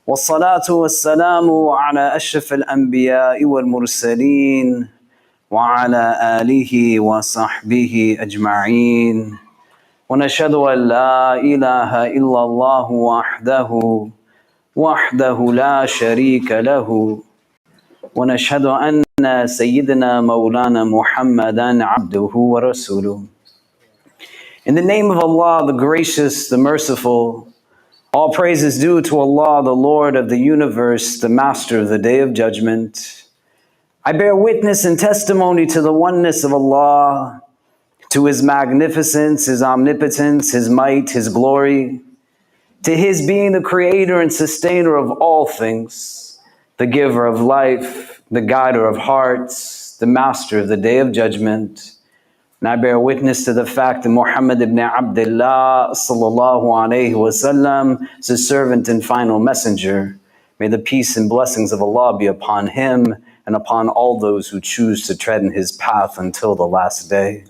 والصلاة والسلام على أشرف الأنبياء والمرسلين وعلى آله وصحبه أجمعين ونشهد أن لا إله إلا الله وحده لا شريك له ونشهد أن سيدنا مولانا محمدا عبده ورسوله. In the name of Allah, the gracious, the merciful, all praise is due to Allah, the Lord of the universe, the Master of the Day of Judgment. I bear witness and testimony to the oneness of Allah, to His magnificence, His omnipotence, His might, His glory, to His being the creator and sustainer of all things, the giver of life, the guider of hearts, the Master of the Day of Judgment. And I bear witness to the fact that Muhammad ibn Abdullah sallallahu alayhi wasallam is His servant and final messenger. May the peace and blessings of Allah be upon him and upon all those who choose to tread in his path until the last day.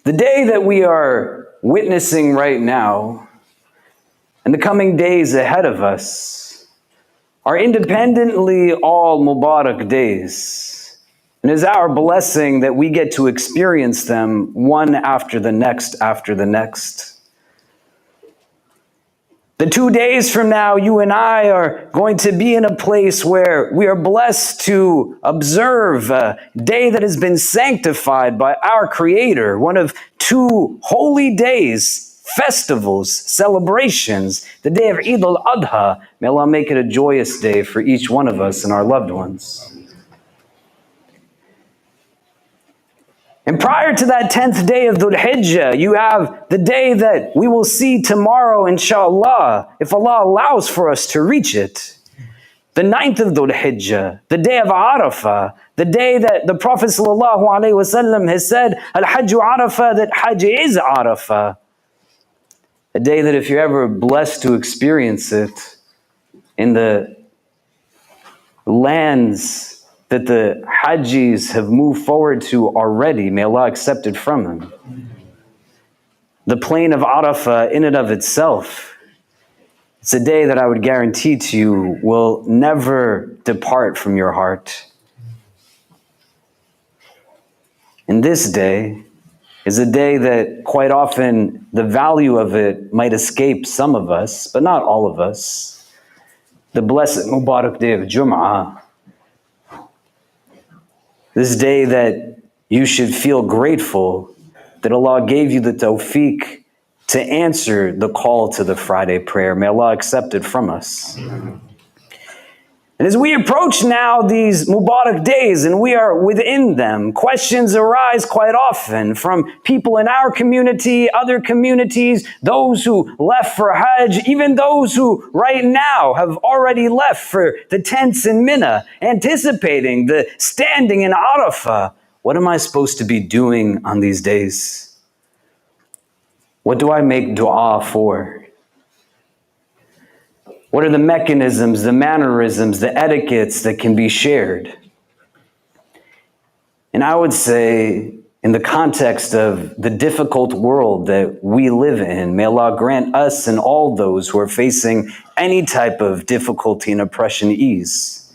The day that we are witnessing right now and the coming days ahead of us are independently all Mubarak days. And it is our blessing that we get to experience them one after the next after the next. The 2 days from now, you and I are going to be in a place where we are blessed to observe a day that has been sanctified by our Creator, one of 2 holy days, festivals, celebrations, the day of Eid al-Adha. May Allah make it a joyous day for each one of us and our loved ones. And prior to that 10th day of Dhul Hijjah, you have the day that we will see tomorrow, inshallah, if Allah allows for us to reach it. The 9th of Dhul Hijjah, the day of Arafah, the day that the Prophet ﷺ has said, Al-Hajju Arafah, that Hajj is Arafah. A day that if you're ever blessed to experience it in the lands that the Hajjis have moved forward to already, may Allah accept it from them. The plain of Arafah in and of itself, it's a day that I would guarantee to you will never depart from your heart. And this day is a day that quite often the value of it might escape some of us, but not all of us. The blessed Mubarak day of Jumu'ah. This day that you should feel grateful that Allah gave you the tawfiq to answer the call to the Friday prayer. May Allah accept it from us. And as we approach now these Mubarak days and we are within them, questions arise quite often from people in our community, other communities, those who left for Hajj, even those who right now have already left for the tents in Mina, anticipating the standing in Arafah. What am I supposed to be doing on these days? What do I make dua for? What are the mechanisms, the mannerisms, the etiquettes that can be shared? And I would say, in the context of the difficult world that we live in, may Allah grant us and all those who are facing any type of difficulty and oppression ease.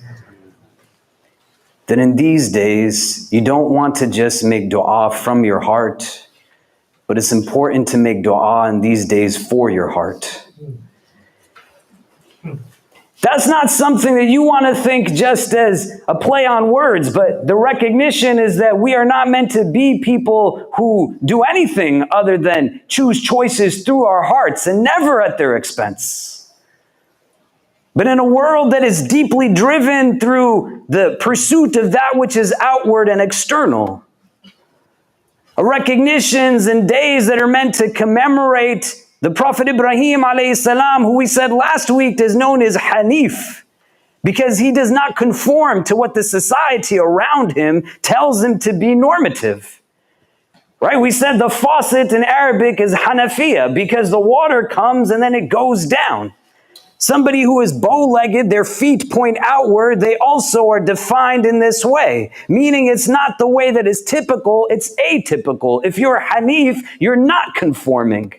That in these days, you don't want to just make dua from your heart, but it's important to make dua in these days for your heart. That's not something that you want to think just as a play on words, but the recognition is that we are not meant to be people who do anything other than choose choices through our hearts and never at their expense. But in a world that is deeply driven through the pursuit of that which is outward and external, recognitions and days that are meant to commemorate the Prophet Ibrahim alayhi salam, who we said last week is known as Hanif, because he does not conform to what the society around him tells him to be normative. Right? We said the faucet in Arabic is Hanafiya, because the water comes and then it goes down. Somebody who is bow-legged, their feet point outward, they also are defined in this way. Meaning it's not the way that is typical, it's atypical. If you're Hanif, you're not conforming.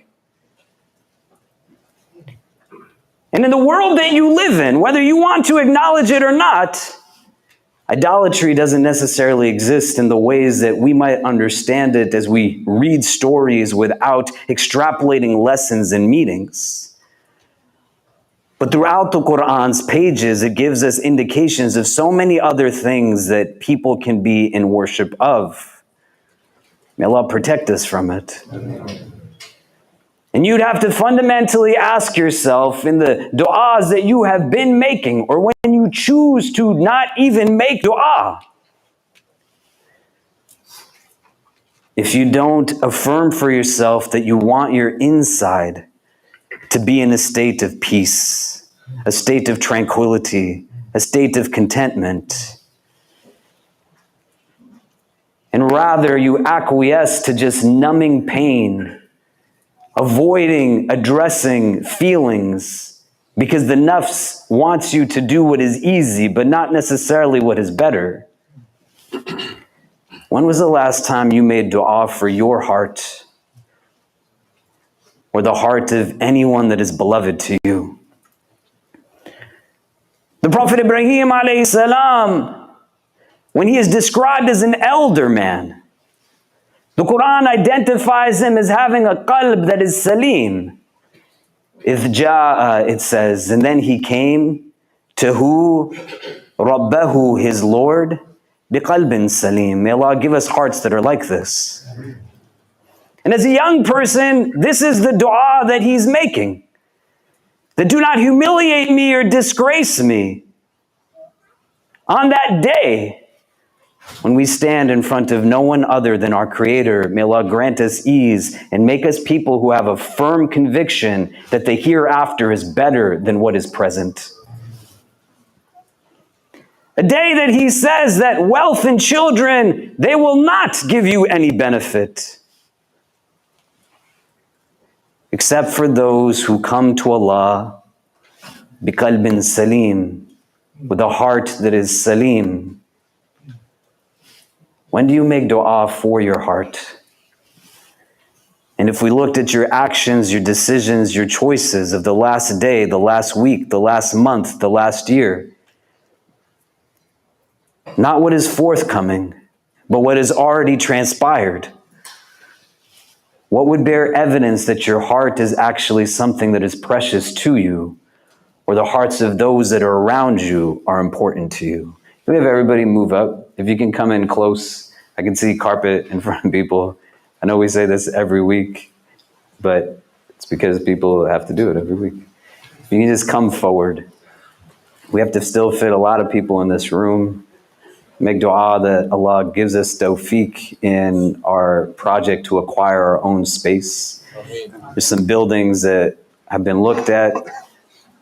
And in the world that you live in, whether you want to acknowledge it or not, idolatry doesn't necessarily exist in the ways that we might understand it as we read stories without extrapolating lessons and meanings. But throughout the Quran's pages, it gives us indications of so many other things that people can be in worship of. May Allah protect us from it. And you'd have to fundamentally ask yourself in the du'as that you have been making, or when you choose to not even make du'a, if you don't affirm for yourself that you want your inside to be in a state of peace, a state of tranquility, a state of contentment, and rather you acquiesce to just numbing pain, avoiding addressing feelings because the nafs wants you to do what is easy, but not necessarily what is better. When was the last time you made dua for your heart or the heart of anyone that is beloved to you? The Prophet Ibrahim alayhi salam, when he is described as an elder man, the Quran identifies him as having a qalb that is salim. إِذْ جَاءَ, it says, and then he came to who? Rabbahu, his Lord, biqalbin salim. May Allah give us hearts that are like this. And as a young person, this is the dua that he's making. That do not humiliate me or disgrace me on that day when we stand in front of no one other than our Creator. May Allah grant us ease and make us people who have a firm conviction that the hereafter is better than what is present. A day that he says that wealth and children, they will not give you any benefit, except for those who come to Allah biqalbin salim, with a heart that is salim. When do you make dua for your heart? And if we looked at your actions, your decisions, your choices of the last day, the last week, the last month, the last year, not what is forthcoming, but what has already transpired, what would bear evidence that your heart is actually something that is precious to you, or the hearts of those that are around you are important to you? Can we have everybody move up? If you can come in close. I can see carpet in front of people. I know we say this every week, but it's because people have to do it every week. If you can just come forward. We have to still fit a lot of people in this room. Make dua that Allah gives us tawfiq in our project to acquire our own space. There's some buildings that have been looked at.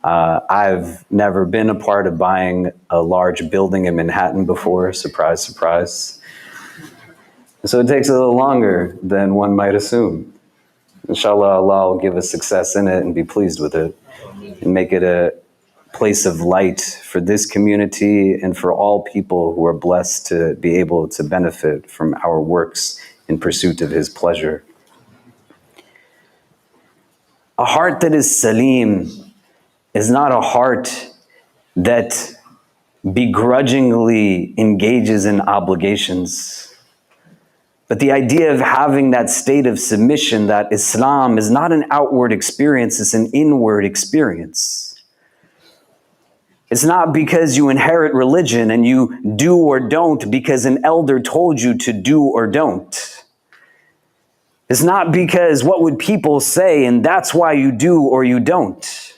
I've never been a part of buying a large building in Manhattan before. Surprise, surprise. So it takes a little longer than one might assume. Inshallah, Allah will give us success in it and be pleased with it and make it a place of light for this community and for all people who are blessed to be able to benefit from our works in pursuit of His pleasure. A heart that is salim is not a heart that begrudgingly engages in obligations. But the idea of having that state of submission, that Islam is not an outward experience, it's an inward experience. It's not because you inherit religion and you do or don't because an elder told you to do or don't. It's not because what would people say and that's why you do or you don't.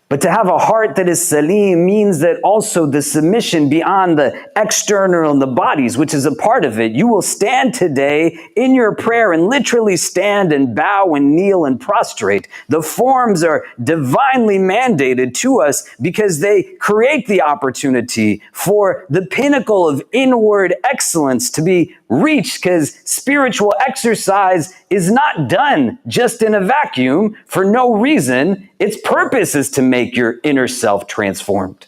But to have a heart that is salim means that also the submission beyond the external and the bodies, which is a part of it. You will stand today in your prayer and literally stand and bow and kneel and prostrate. The forms are divinely mandated to us because they create the opportunity for the pinnacle of inward excellence to be reached, because spiritual exercise is not done just in a vacuum for no reason. Its purpose is to make your inner self transformed.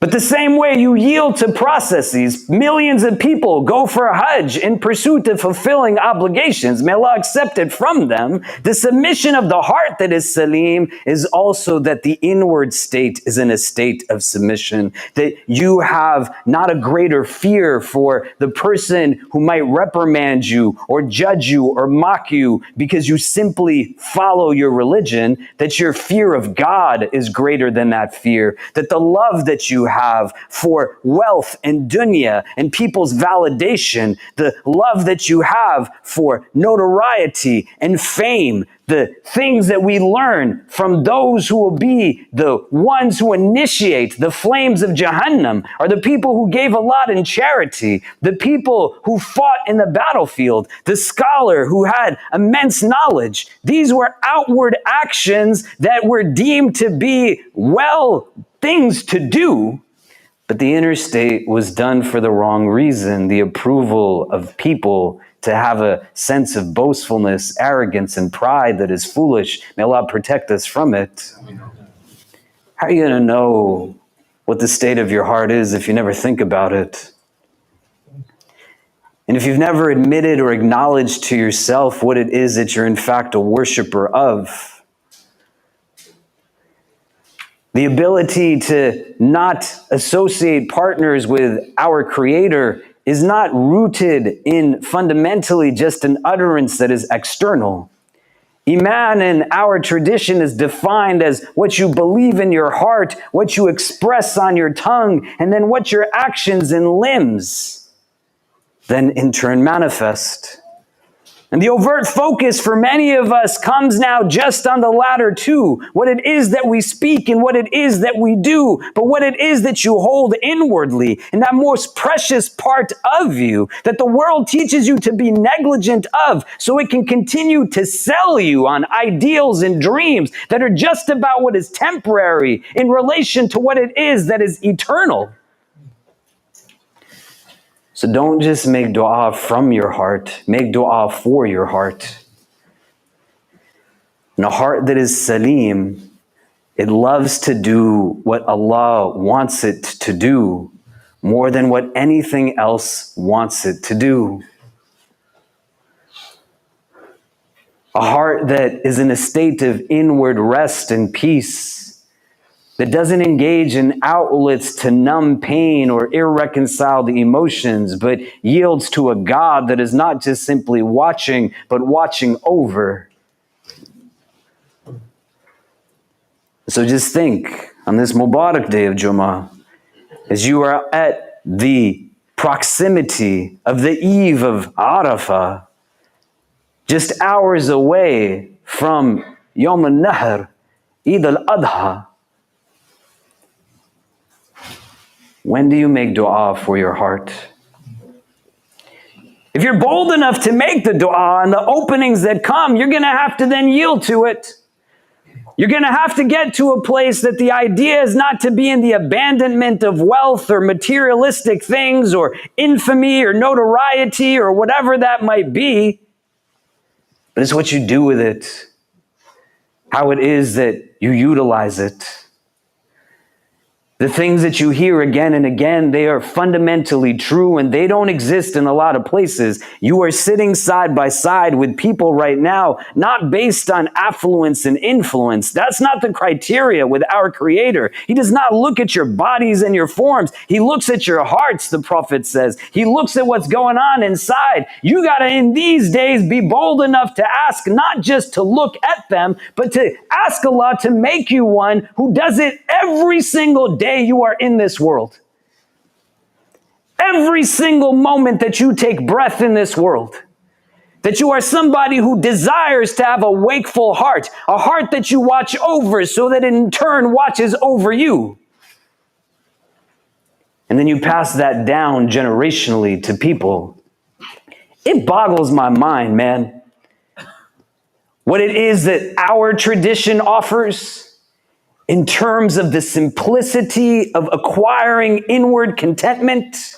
But the same way you yield to processes, millions of people go for a Hajj in pursuit of fulfilling obligations. May Allah accept it from them. The submission of the heart that is salim is also that the inward state is in a state of submission. That you have not a greater fear for the person who might reprimand you or judge you or mock you because you simply follow your religion. That your fear of God is greater than that fear. That the love that you have for wealth and dunya and people's validation, the love that you have for notoriety and fame, the things that we learn from those who will be the ones who initiate the flames of Jahannam are the people who gave a lot in charity, the people who fought in the battlefield, the scholar who had immense knowledge. These were outward actions that were deemed to be things to do. But the inner state was done for the wrong reason, the approval of people to have a sense of boastfulness, arrogance, and pride that is foolish. May Allah protect us from it. How are you going to know what the state of your heart is if you never think about it? And if you've never admitted or acknowledged to yourself what it is that you're in fact a worshiper of? The ability to not associate partners with our Creator is not rooted in fundamentally just an utterance that is external. Iman in our tradition is defined as what you believe in your heart, what you express on your tongue, and then what your actions and limbs then in turn manifest. And the overt focus for many of us comes now just on the latter two, what it is that we speak and what it is that we do, but what it is that you hold inwardly, and that most precious part of you that the world teaches you to be negligent of, so it can continue to sell you on ideals and dreams that are just about what is temporary in relation to what it is that is eternal. So don't just make dua from your heart, make dua for your heart. And a heart that is salim, it loves to do what Allah wants it to do more than what anything else wants it to do. A heart that is in a state of inward rest and peace, that doesn't engage in outlets to numb pain or irreconciled emotions, but yields to a God that is not just simply watching, but watching over. So just think, on this Mubarak day of Jumu'ah, as you are at the proximity of the eve of Arafah, just hours away from Yawm al-Nahr, Eid al-Adha, when do you make dua for your heart? If you're bold enough to make the dua and the openings that come, you're going to have to then yield to it. You're going to have to get to a place that the idea is not to be in the abandonment of wealth or materialistic things or infamy or notoriety or whatever that might be, but it's what you do with it, how it is that you utilize it. The things that you hear again and again, they are fundamentally true and they don't exist in a lot of places. You are sitting side by side with people right now, not based on affluence and influence. That's not the criteria with our Creator. He does not look at your bodies and your forms. He looks at your hearts, the Prophet says. He looks at what's going on inside. You got to, in these days, be bold enough to ask, not just to look at them, but to ask Allah to make you one who does it every single day you are in this world. Every single moment that you take breath in this world, that you are somebody who desires to have a wakeful heart, a heart that you watch over so that in turn watches over you. And then you pass that down generationally to people. It boggles my mind, man. What it is that our tradition offers in terms of the simplicity of acquiring inward contentment.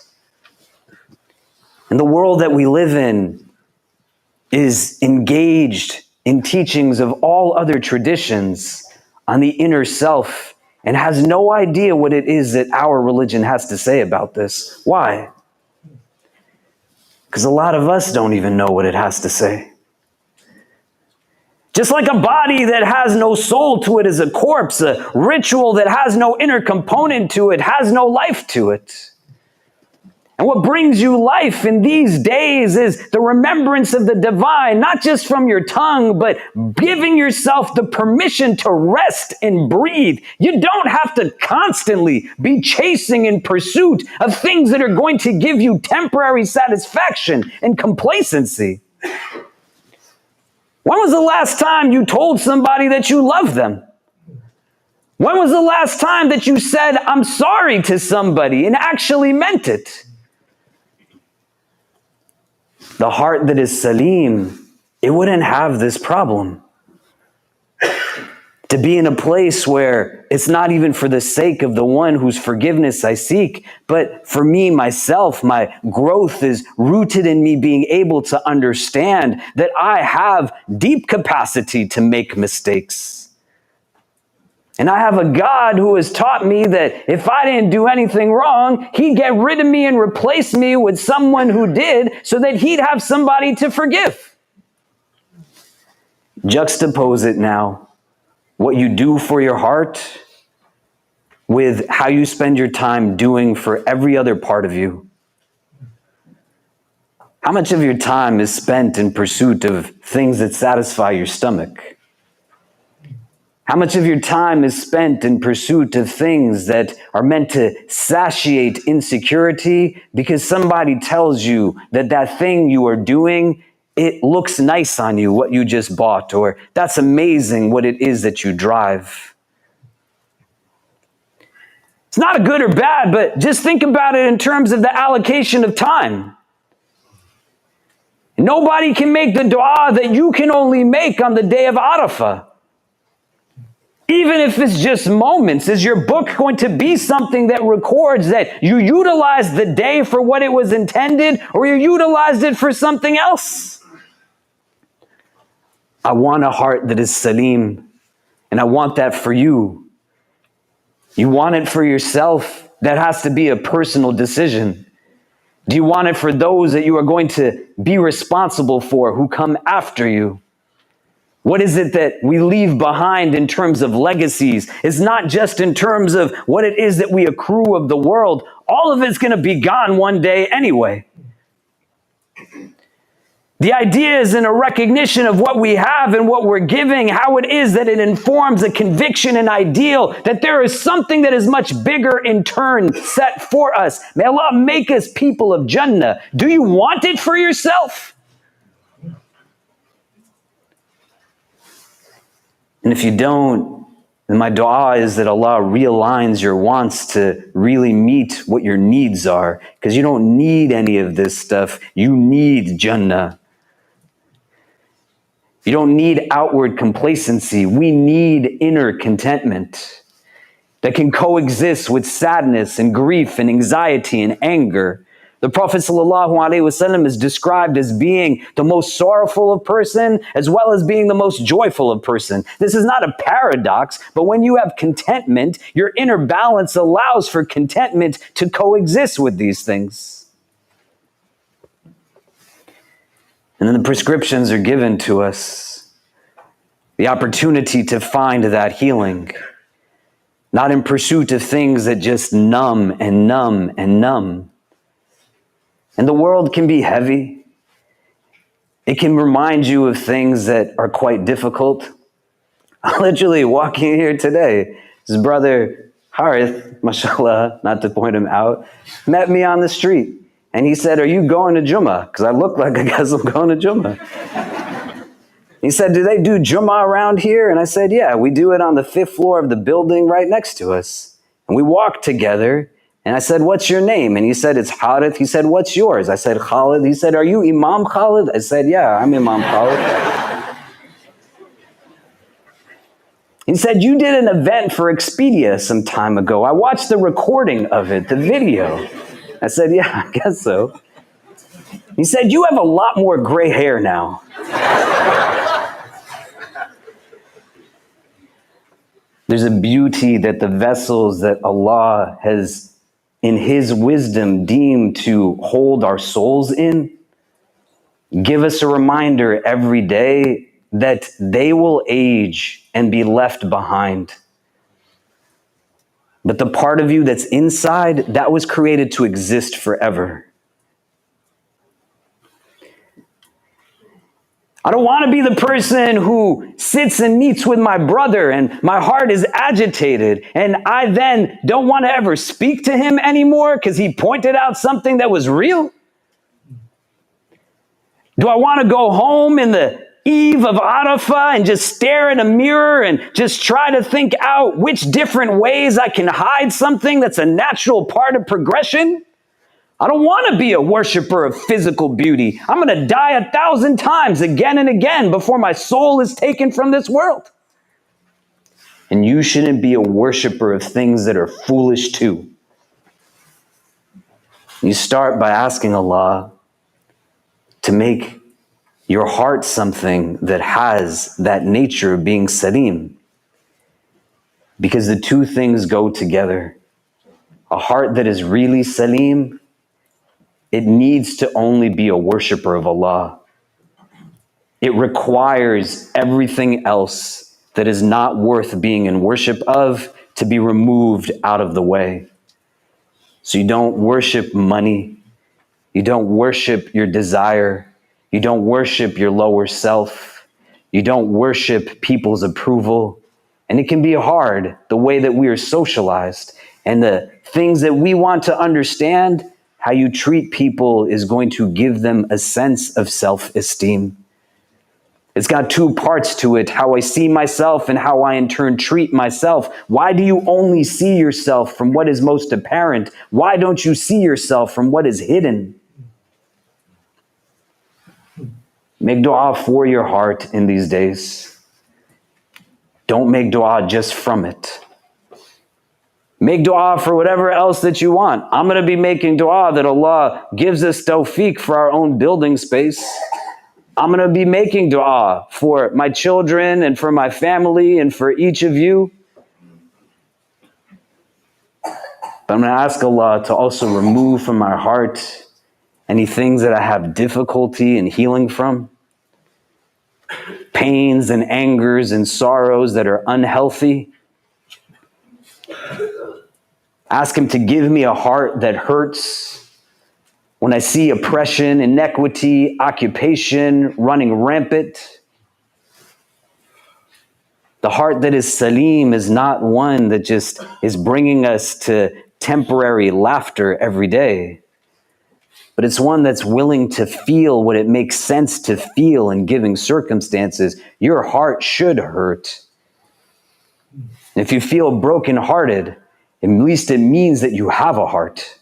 And the world that we live in is engaged in teachings of all other traditions on the inner self and has no idea what it is that our religion has to say about this. Why? Because a lot of us don't even know what it has to say. Just like a body that has no soul to it is a corpse, a ritual that has no inner component to it has no life to it. And what brings you life in these days is the remembrance of the divine, not just from your tongue, but giving yourself the permission to rest and breathe. You don't have to constantly be chasing in pursuit of things that are going to give you temporary satisfaction and complacency. When was the last time you told somebody that you love them? When was the last time that you said, "I'm sorry" to somebody and actually meant it? The heart that is salim, it wouldn't have this problem. To be in a place where it's not even for the sake of the one whose forgiveness I seek, but for me, myself, my growth is rooted in me being able to understand that I have deep capacity to make mistakes. And I have a God who has taught me that if I didn't do anything wrong, he'd get rid of me and replace me with someone who did so that he'd have somebody to forgive. Juxtapose it now, what you do for your heart with how you spend your time doing for every other part of you. How much of your time is spent in pursuit of things that satisfy your stomach? How much of your time is spent in pursuit of things that are meant to satiate insecurity because somebody tells you that that thing you are doing, it looks nice on you, what you just bought, or that's amazing what it is that you drive? It's not a good or bad, but just think about it in terms of the allocation of time. Nobody can make the dua that you can only make on the day of Arafah. Even if it's just moments, is your book going to be something that records that you utilized the day for what it was intended, or you utilized it for something else? I want a heart that is salim, and I want that for you. You want it for yourself? That has to be a personal decision. Do you want it for those that you are going to be responsible for, who come after you? What is it that we leave behind in terms of legacies? It's not just in terms of what it is that we accrue of the world. All of it's going to be gone one day anyway. The idea is in a recognition of what we have and what we're giving, how it is that it informs a conviction and ideal that there is something that is much bigger in turn set for us. May Allah make us people of Jannah. Do you want it for yourself? And if you don't, then my dua is that Allah realigns your wants to really meet what your needs are, because you don't need any of this stuff. You need Jannah. You don't need outward complacency. We need inner contentment that can coexist with sadness and grief and anxiety and anger. The Prophet ﷺ is described as being the most sorrowful of person as well as being the most joyful of person. This is not a paradox, but when you have contentment, your inner balance allows for contentment to coexist with these things. And then the prescriptions are given to us, the opportunity to find that healing, not in pursuit of things that just numb and numb and numb. And the world can be heavy. It can remind you of things that are quite difficult. I'm literally walking here today. His brother, Harith, mashallah, not to point him out, met me on the street. And he said, "Are you going to Jumu'ah?" Because I look like I guess I'm going to Jumu'ah. He said, "Do they do Jumu'ah around here?" And I said, "Yeah, we do it on the 5th floor of the building right next to us." And we walked together. And I said, "What's your name?" And he said, "It's Harith." He said, "What's yours?" I said, "Khalid." He said, "Are you Imam Khalid?" I said, "Yeah, I'm Imam Khalid." He said, "You did an event for Expedia some time ago. I watched the recording of it, the video." I said, "Yeah, I guess so." He said, "You have a lot more gray hair now." There's a beauty that the vessels that Allah has, in His wisdom, deemed to hold our souls in, give us a reminder every day that they will age and be left behind. But the part of you that's inside, that was created to exist forever. I don't want to be the person who sits and meets with my brother and my heart is agitated and I then don't want to ever speak to him anymore because he pointed out something that was real. Do I want to go home in the eve of Arafah and just stare in a mirror and just try to think out which different ways I can hide something that's a natural part of progression? I don't want to be a worshiper of physical beauty. I'm going to die 1,000 times again and again before my soul is taken from this world. And you shouldn't be a worshiper of things that are foolish too. You start by asking Allah to make your heart something that has that nature of being salim. Because the two things go together. A heart that is really salim, it needs to only be a worshiper of Allah. It requires everything else that is not worth being in worship of to be removed out of the way. So you don't worship money. You don't worship your desire. You don't worship your lower self. You don't worship people's approval. And it can be hard, the way that we are socialized and the things that we want to understand. How you treat people is going to give them a sense of self-esteem. It's got two parts to it, how I see myself and how I in turn treat myself. Why do you only see yourself from what is most apparent? Why don't you see yourself from what is hidden? Make dua for your heart in these days. Don't make dua just from it. Make dua for whatever else that you want. I'm going to be making dua that Allah gives us tawfiq for our own building space. I'm going to be making dua for my children and for my family and for each of you. But I'm going to ask Allah to also remove from my heart any things that I have difficulty in healing from. Pains and angers and sorrows that are unhealthy. Ask Him to give me a heart that hurts when I see oppression, inequity, occupation running rampant. The heart that is salim is not one that just is bringing us to temporary laughter every day, but it's one that's willing to feel what it makes sense to feel in giving circumstances. Your heart should hurt. If you feel brokenhearted, at least it means that you have a heart.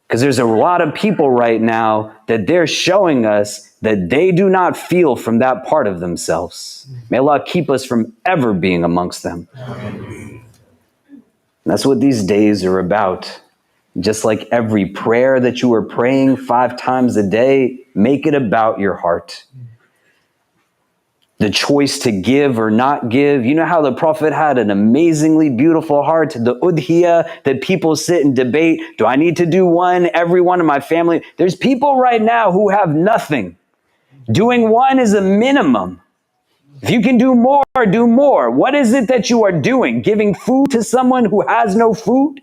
Because there's a lot of people right now that they're showing us that they do not feel from that part of themselves. May Allah keep us from ever being amongst them. And that's what these days are about. Just like every prayer that you are praying 5 times a day, make it about your heart. The choice to give or not give. You know how the Prophet had an amazingly beautiful heart, the udhiyah that people sit and debate. Do I need to do one, every one in my family? There's people right now who have nothing. Doing one is a minimum. If you can do more, do more. What is it that you are doing? Giving food to someone who has no food?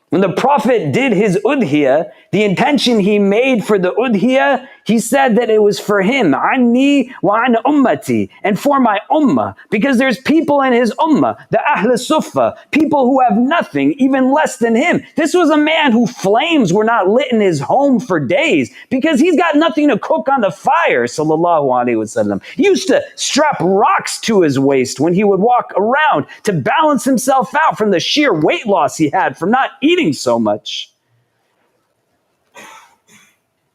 When the Prophet did his udhiyah, the intention he made for the udhiyah, he said that it was for him, anni wa an ummati, and for my ummah, because there's people in his ummah, the Ahl Suffah, people who have nothing, even less than him. This was a man who flames were not lit in his home for days, because he's got nothing to cook on the fire, sallallahu alaihi wasallam. He used to strap rocks to his waist when he would walk around to balance himself out from the sheer weight loss he had from not eating so much.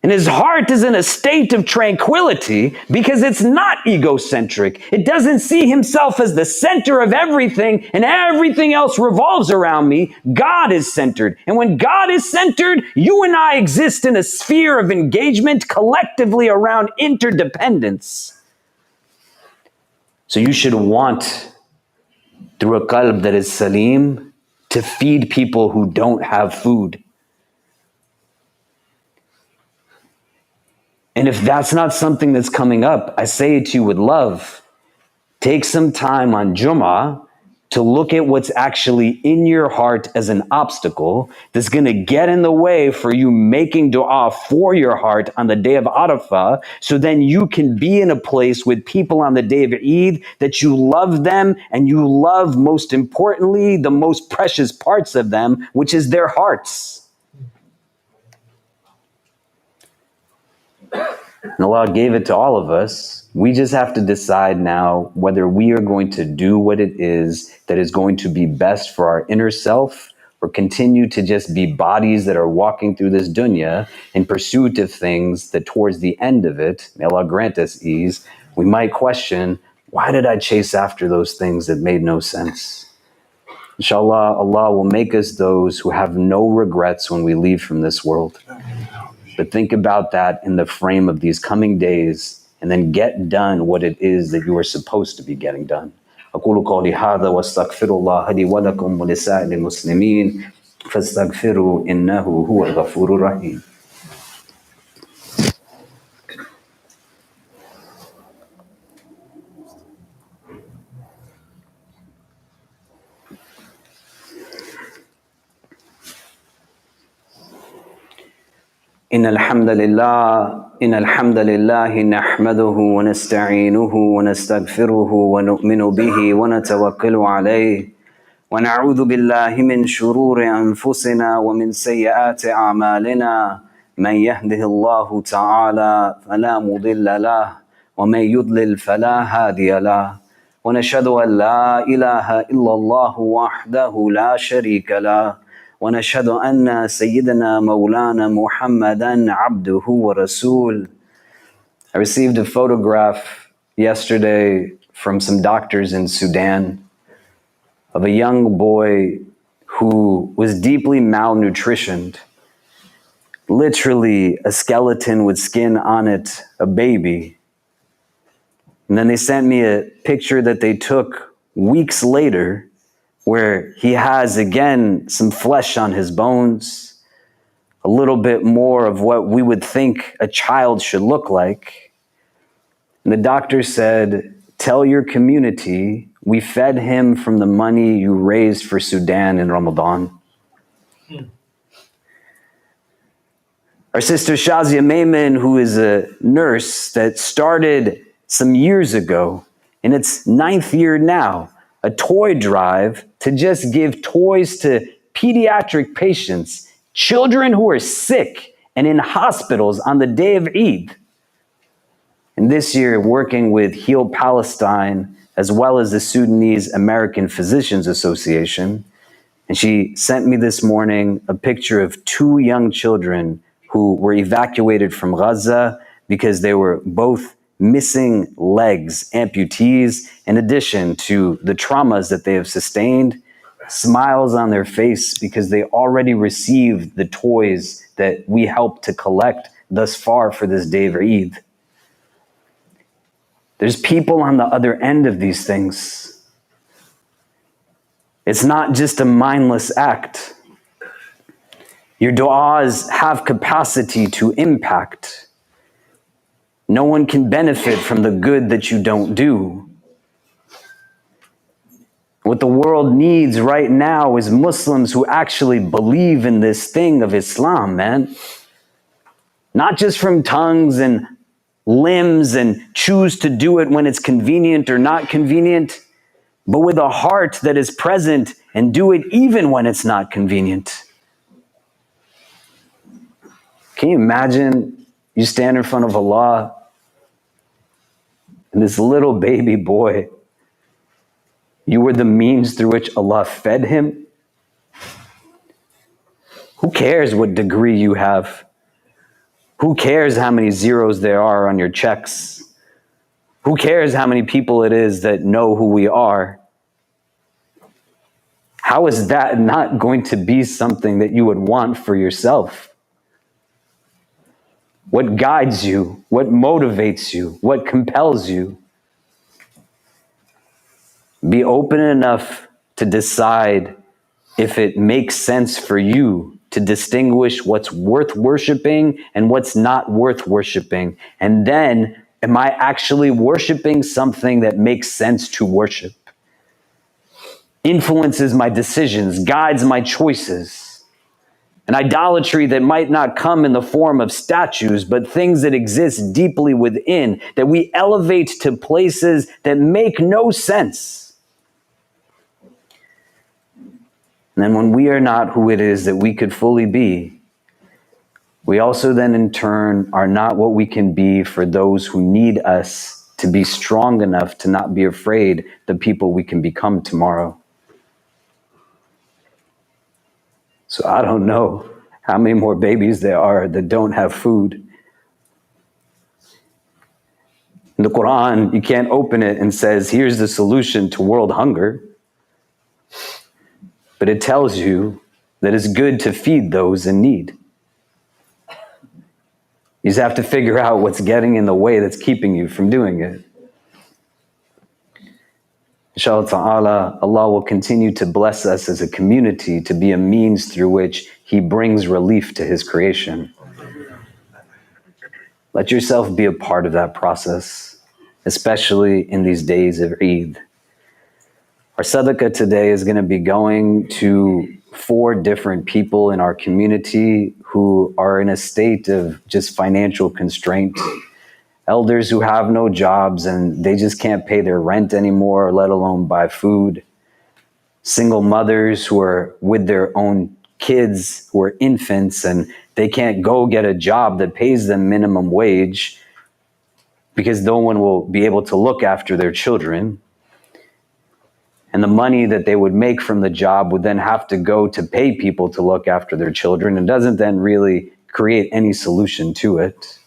And his heart is in a state of tranquility because it's not egocentric. It doesn't see himself as the center of everything and everything else revolves around me. God is centered. And when God is centered, you and I exist in a sphere of engagement collectively around interdependence. So you should want through a qalb that is salim, to feed people who don't have food. And if that's not something that's coming up, I say it to you with love. Take some time on Jumu'ah to look at what's actually in your heart as an obstacle that's going to get in the way for you making dua for your heart on the day of Arafah, so then you can be in a place with people on the day of Eid that you love them, and you love, most importantly, the most precious parts of them, which is their hearts. And Allah gave it to all of us. We just have to decide now whether we are going to do what it is that is going to be best for our inner self, or continue to just be bodies that are walking through this dunya in pursuit of things that towards the end of it, may Allah grant us ease, we might question, why did I chase after those things that made no sense? Inshallah, Allah will make us those who have no regrets when we leave from this world. But think about that in the frame of these coming days, and then get done what it is that you are supposed to be getting done. أقول قولي هذا واستغفر الله لي ولكم ولسائر المسلمين فاستغفروا إنه هو الغفور الرحيم. إن الحمد لله نحمده ونستعينه ونستغفره ونؤمن به ونتوكل عليه ونعوذ بالله من شرور أنفسنا ومن سيئات أعمالنا من يهده الله تعالى فلا مضل له ومن يضلل فلا هادي له ونشهد أن لا إله إلا الله وحده لا شريك له ونشهد أن سيدنا مولانا محمدا عبده ورسول. I received a photograph yesterday from some doctors in Sudan of a young boy who was deeply malnutritioned, literally a skeleton with skin on it, a baby. And then they sent me a picture that they took weeks later, where he has, again, some flesh on his bones, a little bit more of what we would think a child should look like. And the doctor said, tell your community we fed him from the money you raised for Sudan in Ramadan. Our sister Shazia Mayman, who is a nurse that started some years ago, in its 9th year now, a toy drive to just give toys to pediatric patients, children who are sick and in hospitals on the day of Eid. And this year, working with Heal Palestine, as well as the Sudanese American Physicians Association. And she sent me this morning a picture of 2 young children who were evacuated from Gaza because they were both missing legs, amputees, in addition to the traumas that they have sustained, smiles on their face because they already received the toys that we helped to collect thus far for this day of Eid. There's people on the other end of these things. It's not just a mindless act. Your du'as have capacity to impact. No one can benefit from the good that you don't do. What the world needs right now is Muslims who actually believe in this thing of Islam, man. Not just from tongues and limbs and choose to do it when it's convenient or not convenient, but with a heart that is present and do it even when it's not convenient. Can you imagine you stand in front of Allah and this little baby boy, you were the means through which Allah fed him? Who cares what degree you have? Who cares how many zeros there are on your checks? Who cares how many people it is that know who we are? How is that not going to be something that you would want for yourself? What guides you? What motivates you? What compels you? Be open enough to decide if it makes sense for you to distinguish what's worth worshiping and what's not worth worshiping. And then, am I actually worshiping something that makes sense to worship? Influences my decisions, guides my choices. An idolatry that might not come in the form of statues, but things that exist deeply within, that we elevate to places that make no sense. And then when we are not who it is that we could fully be, we also then in turn are not what we can be for those who need us to be strong enough to not be afraid the people we can become tomorrow. So I don't know how many more babies there are that don't have food. In the Quran, you can't open it and says, here's the solution to world hunger. But it tells you that it's good to feed those in need. You just have to figure out what's getting in the way that's keeping you from doing it. Inshallah ta'ala, Allah will continue to bless us as a community to be a means through which He brings relief to His creation. Let yourself be a part of that process, especially in these days of Eid. Our Sadaqah today is going to be going to 4 different people in our community who are in a state of just financial constraint. Elders who have no jobs and they just can't pay their rent anymore, let alone buy food. Single mothers who are with their own kids who are infants and they can't go get a job that pays them minimum wage because no one will be able to look after their children. And the money that they would make from the job would then have to go to pay people to look after their children and doesn't then really create any solution to it.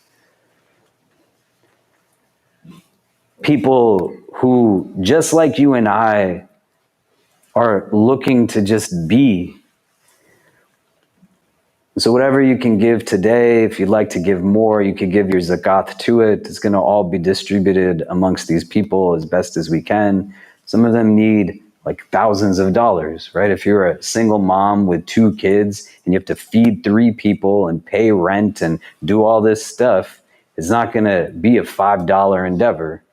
People who, just like you and I, are looking to just be. So whatever you can give today, if you'd like to give more, you could give your zakat to it. It's going to all be distributed amongst these people as best as we can. Some of them need like thousands of dollars, right? If you're a single mom with 2 kids and you have to feed 3 people and pay rent and do all this stuff, it's not going to be a $5 endeavor.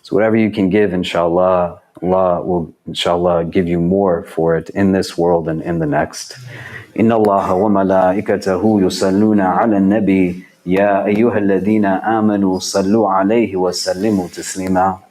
So whatever you can give, inshallah, Allah will, inshallah, give you more for it in this world and in the next. Inna Allah wa malaikatahu yusalluna ala nabi ya ayyuhalladhina amanu sallu alayhi wa sallimu taslima.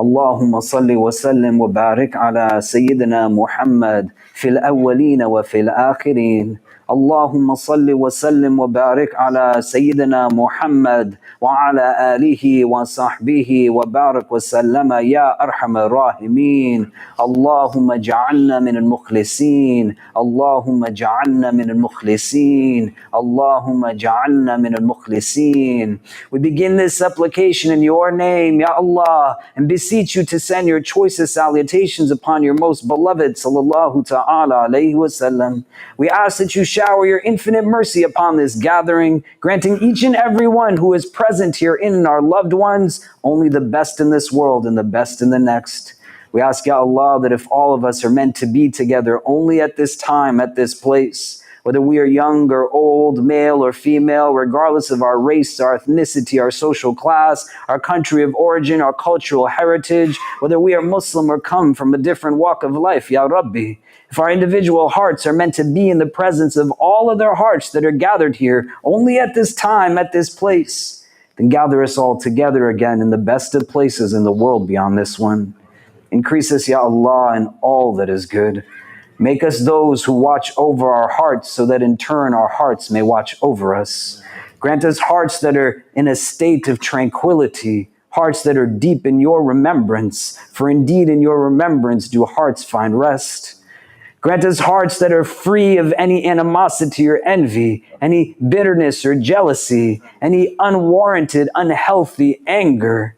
اللهم صل وسلم وبارك على سيدنا محمد في الأولين وفي الآخرين. اللهم صل وسلم وبارك على سيدنا محمد وعلى آله وصحبه وبارك وسلم يا أرحم الراحمين. اللهم اجعلنا من المخلصين. اللهم اجعلنا من المخلصين. اللهم اجعلنا من المخلصين. We begin this supplication in your name, Ya Allah, and beseech you to send your choicest salutations upon your most beloved sallallahu ta'ala alayhi wa sallam. We ask that you shower your infinite mercy upon this gathering, granting each and every one who is present here in our loved ones only the best in this world and the best in the next. We ask, Ya Allah, that if all of us are meant to be together only at this time, at this place, whether we are young or old, male or female, regardless of our race, our ethnicity, our social class, our country of origin, our cultural heritage, whether we are Muslim or come from a different walk of life, Ya Rabbi, if our individual hearts are meant to be in the presence of all other hearts that are gathered here, only at this time, at this place, then gather us all together again in the best of places in the world beyond this one. Increase us, Ya Allah, in all that is good. Make us those who watch over our hearts so that in turn our hearts may watch over us. Grant us hearts that are in a state of tranquility, hearts that are deep in your remembrance, for indeed in your remembrance do hearts find rest. Grant us hearts that are free of any animosity or envy, any bitterness or jealousy, any unwarranted, unhealthy anger.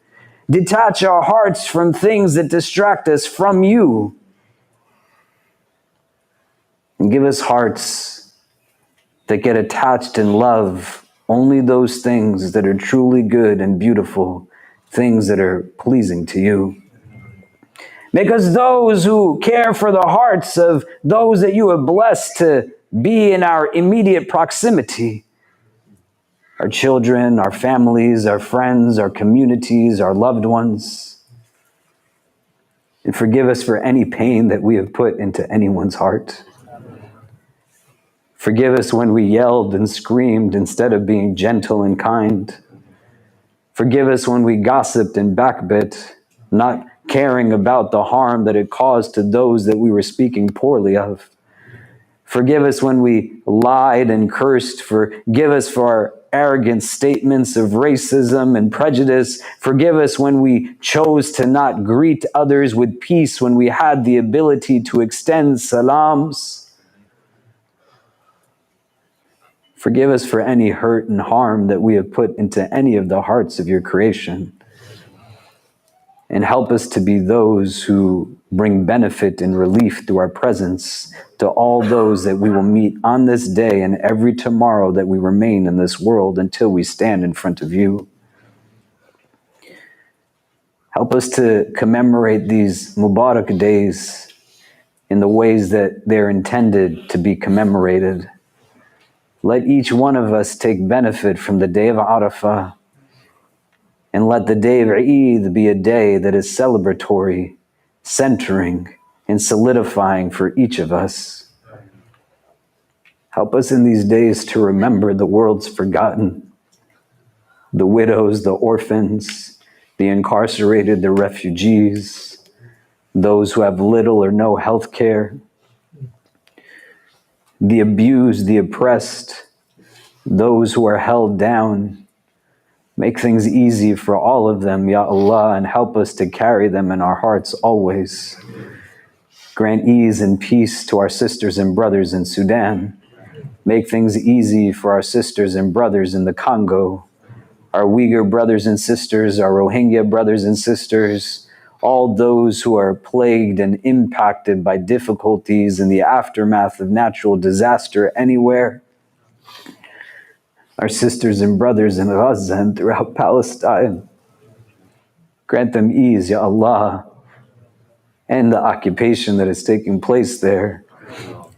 Detach our hearts from things that distract us from you. And give us hearts that get attached and love only those things that are truly good and beautiful, things that are pleasing to you. Make us those who care for the hearts of those that you have blessed to be in our immediate proximity. Our children, our families, our friends, our communities, our loved ones. And forgive us for any pain that we have put into anyone's heart. Forgive us when we yelled and screamed instead of being gentle and kind. Forgive us when we gossiped and backbit, not caring about the harm that it caused to those that we were speaking poorly of. Forgive us when we lied and cursed. Forgive us for our arrogant statements of racism and prejudice. Forgive us when we chose to not greet others with peace when we had the ability to extend salams. Forgive us for any hurt and harm that we have put into any of the hearts of your creation. And help us to be those who bring benefit and relief through our presence to all those that we will meet on this day and every tomorrow that we remain in this world until we stand in front of you. Help us to commemorate these Mubarak days in the ways that they're intended to be commemorated. Let each one of us take benefit from the day of Arafah. And let the day of Eid be a day that is celebratory, centering, and solidifying for each of us. Help us in these days to remember the world's forgotten, the widows, the orphans, the incarcerated, the refugees, those who have little or no health care, the abused, the oppressed, those who are held down. Make things easy for all of them, Ya Allah, and help us to carry them in our hearts always. Grant ease and peace to our sisters and brothers in Sudan. Make things easy for our sisters and brothers in the Congo, our Uyghur brothers and sisters, our Rohingya brothers and sisters, all those who are plagued and impacted by difficulties in the aftermath of natural disaster anywhere. Our sisters and brothers in Gaza and throughout Palestine. Grant them ease, Ya Allah, and the occupation that is taking place there,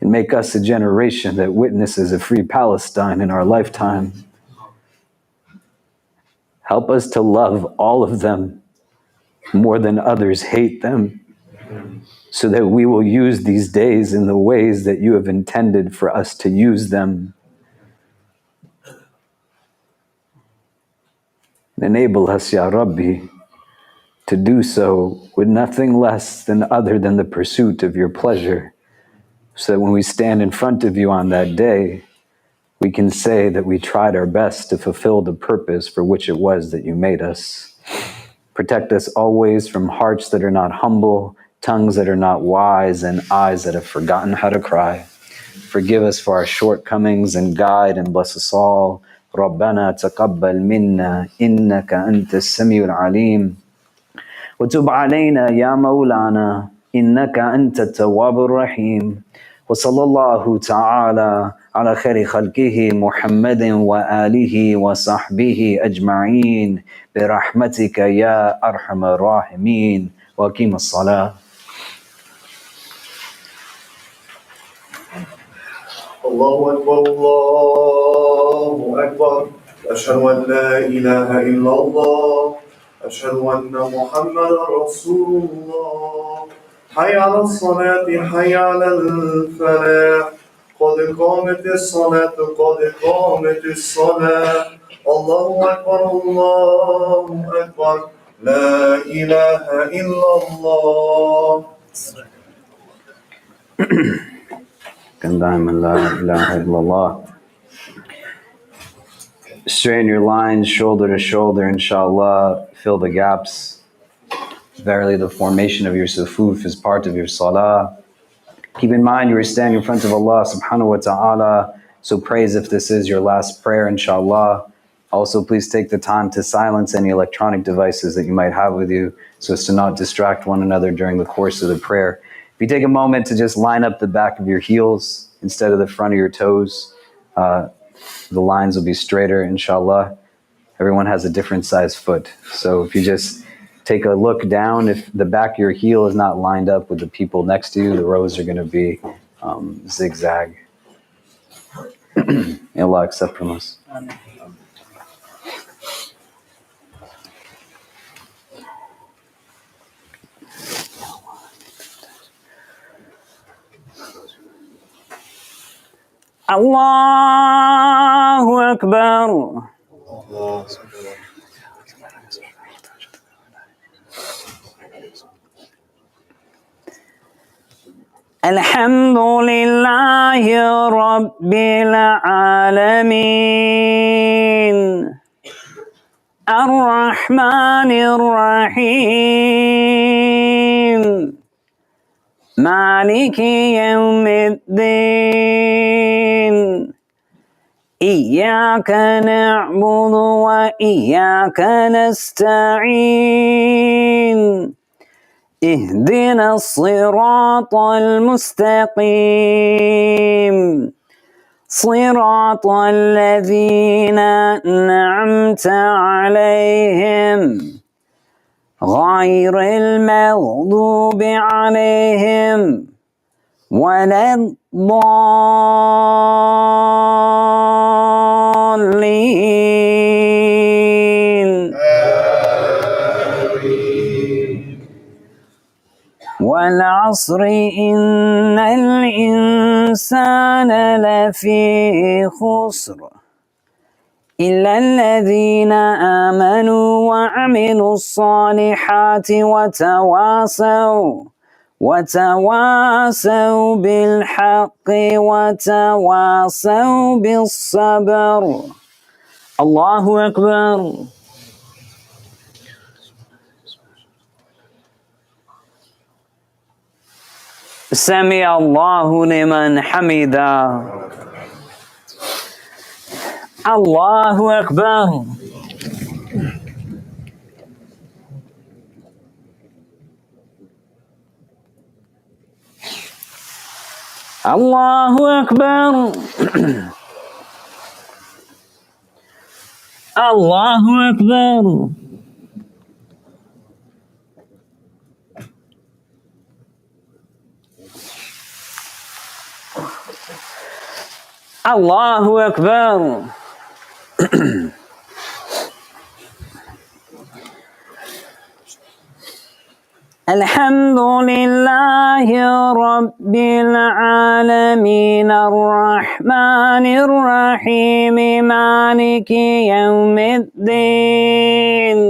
and make us a generation that witnesses a free Palestine in our lifetime. Help us to love all of them more than others hate them, so that we will use these days in the ways that you have intended for us to use them. Enable us, Ya Rabbi, to do so with nothing less than other than the pursuit of your pleasure, so that when we stand in front of you on that day, we can say that we tried our best to fulfill the purpose for which it was that you made us. Protect us always from hearts that are not humble, tongues that are not wise, and eyes that have forgotten how to cry. Forgive us for our shortcomings and guide and bless us all. ربنا تقبل منا إنك أنت السميع العليم وتب علينا يا مولانا إنك أنت التواب الرحيم وصلى الله تعالى على خير خلقه محمد وآله وصحبه أجمعين برحمتك يا أرحم الراحمين وأقيم الصلاة. الله أكبر الله أكبر أشهد أن لا إله إلا الله أشهد أن محمدا رسول الله حي على الصلاة حي على الفلاح قد قامت الصلاة قد قامت الصلاة الله أكبر لا إله إلا الله. Straighten your lines shoulder to shoulder, inshallah. Fill the gaps. Verily, the formation of your sufuf is part of your salah. Keep in mind you are standing in front of Allah subhanahu wa ta'ala, so pray as if this is your last prayer, inshallah. Also, please take the time to silence any electronic devices that you might have with you, so as to not distract one another during the course of the prayer. If you take a moment to just line up the back of your heels instead of the front of your toes, the lines will be straighter, inshallah. Everyone has a different size foot. So if you just take a look down. If the back of your heel is not lined up with the people next to you, the rows are going to be zigzag. May Allah accept from us. Allahu Akbar. Alhamdulillahi Rabbil Alameen. Ar-Rahmanir Rahim. Maliki Yawmiddin. إياك نعبد وإياك نستعين اهدنا الصراط المستقيم صراط الذين أنعمت عليهم غير المغضوب عليهم ولا الضالين والعصر إن الإنسان لفي خسر إلا الذين آمنوا وعملوا الصالحات وتواصوا بالحق وتواصوا بالصبر. الله أكبر. سمع الله لمن حمده. الله أكبر. الله أكبر. الله أكبر. الله أكبر. الحمد لله رب العالمين الرحمن الرحيم مالك يوم الدين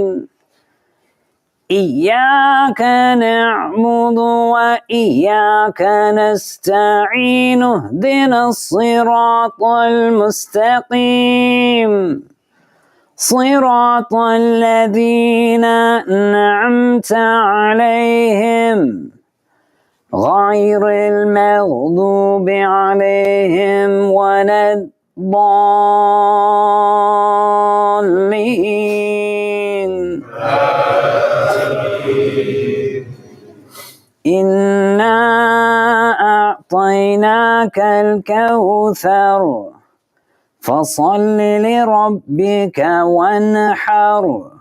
إياك نعبد وإياك نستعين اهدنا الصراط المستقيم صراط الذين أنعمت عليهم غير المغضوب عليهم ولا الضالين. إنا أعطيناك الكوثر فصل لربك وانحر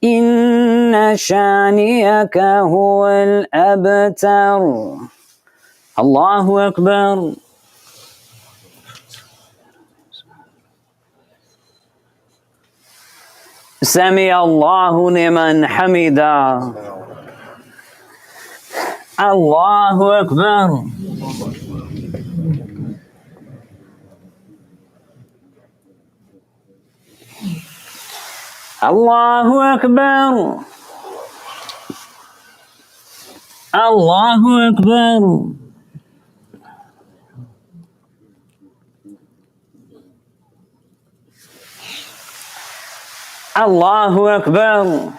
إن شانئك هو الأبتر. الله أكبر. سمع الله لمن حمده. الله أكبر. الله أكبر. الله أكبر. الله أكبر.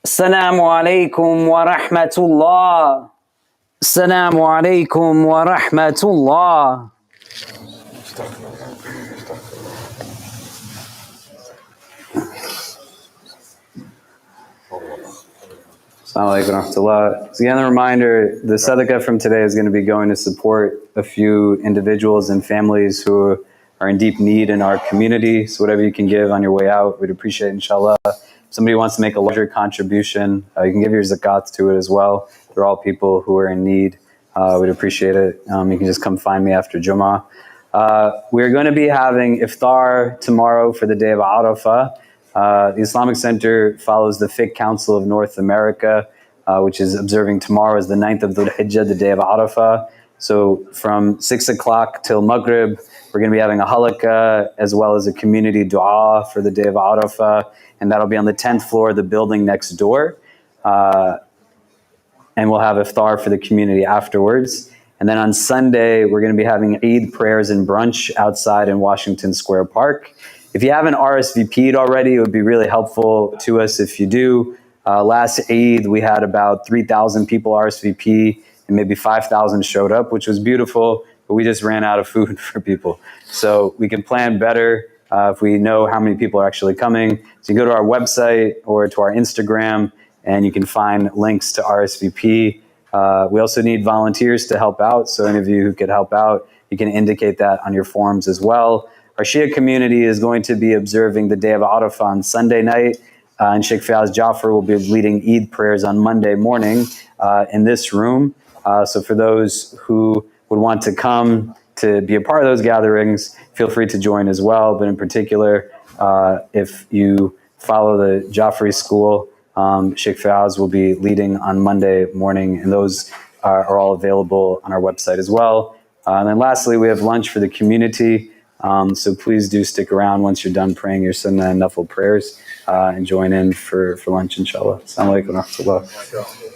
Assalamu alaikum wa rahmatullah. Assalamu alaikum wa rahmatullah. Assalamu alaikum wa rahmatullah. So again, a reminder, the Sadaqah from today is going to be going to support a few individuals and families who are in deep need in our community. So whatever you can give on your way out, we'd appreciate it, inshallah. If somebody wants to make a larger contribution, you can give your zakat to it as well. They're all people who are in need. We'd appreciate it. You can just come find me after Jumu'ah. We're going to be having iftar tomorrow for the day of Arafah. The Islamic Center follows the Fiqh Council of North America, which is observing tomorrow as the 9th of Dhul Hijjah, the day of Arafah. So from 6 o'clock till Maghrib, we're going to be having a halaqah as well as a community dua for the day of Arafah, and that'll be on the 10th floor of the building next door. And we'll have iftar for the community afterwards. And then on Sunday, we're going to be having Eid prayers and brunch outside in Washington Square Park. If you haven't RSVP'd already, it would be really helpful to us if you do. Last Eid, we had about 3,000 people RSVP, and maybe 5,000 showed up, which was beautiful, but we just ran out of food for people. So we can plan better if we know how many people are actually coming. So you go to our website or to our Instagram, and you can find links to RSVP. We also need volunteers to help out, so any of you who could help out, you can indicate that on your forms as well. Our Shia community is going to be observing the day of Arafah on Sunday night, and Sheikh Fayaz Jaffer will be leading Eid prayers on Monday morning in this room. So for those who would want to come to be a part of those gatherings, feel free to join as well. But in particular, if you follow the Jafri school, Sheikh Fayaz will be leading on Monday morning, and those are all available on our website as well. And then lastly, we have lunch for the community. So please do stick around once you're done praying your sunnah and nafil prayers and join in for lunch, inshallah. Assalamu alaikum wa rahmatullah.